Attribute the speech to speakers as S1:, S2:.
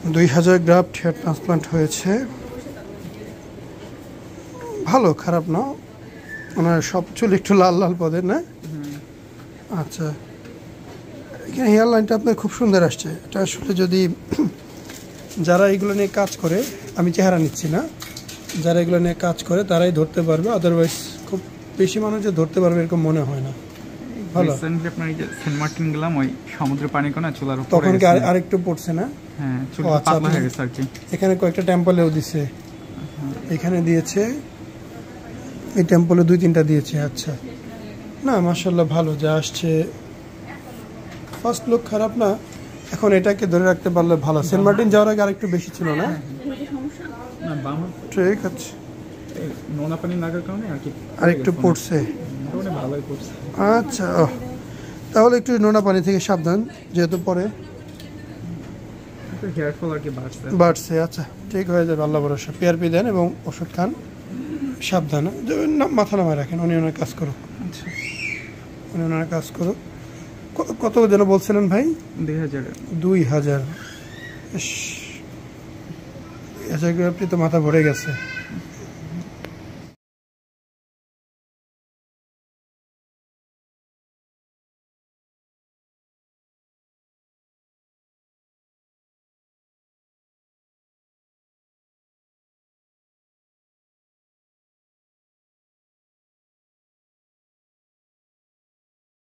S1: 2000 graft hair transplant হয়েছে, ভালো, খারাপ না। ওনার সব চুল একটু লাল লাল পদের না? আচ্ছা, এখানে হেয়ার লাইনটা আপনার খুব সুন্দর আসছে। এটা আসলে যদি যারা এগুলো নিয়ে কাজ করে, আমি চেহারা নিচ্ছি না, যারা এগুলো নিয়ে কাজ করে তারাই ধরতে পারবে, আদারওয়াইজ খুব বেশি মানুষ যে ধরতে পারবে এরকম মনে হয় না। ভালো।
S2: রিসেন্টলি আপনার এই যে সেন্ট মার্টিন গেলাম, ওই সমুদ্রের পানি কোনা চুলার উপরে,
S1: তখন কি আরেকটু পড়ছে না?
S2: হ্যাঁ, চুলটা পাতলা হয়ে গেছে আর কি।
S1: এখানে কয়েকটা টেম্পলেও দিছে, এখানে দিয়েছে, এই টেম্পলে 2-3টা দিয়েছে। আচ্ছা, না মাশাআল্লাহ ভালো যা আসছে, ফার্স্ট লুক খারাপ না। এখন এটাকে ধরে রাখতে পারলে ভালো। সেন্ট মার্টিন যাওয়ার আগে আরেকটু বেশি ছিল না?
S2: না, বাম
S1: ঠিক আছে,
S2: নোনা পানি লাগার কারণে আর কি
S1: আরেকটু পড়ছে।
S2: মোটামুটি ভালোই পড়ছে।
S1: আচ্ছা, তাহলে একটু নোনা পানি থেকে সাবধান, যেহেতু পরে
S2: হেয়ার ফল আর কি
S1: বাড়ছে। আচ্ছা, ঠিক হয়ে যাবে, আল্লাহ ভরসা। পিআরপি দেন এবং ওষুধ খান, সাবধান, মাথা নামায় রাখেন। উনি ওনার কাজ করুক, উনি ওনার কাজ করুক। কত যেন বলছিলেন ভাই?
S2: 2000।
S1: আপনি তো মাথা ভরে গেছে।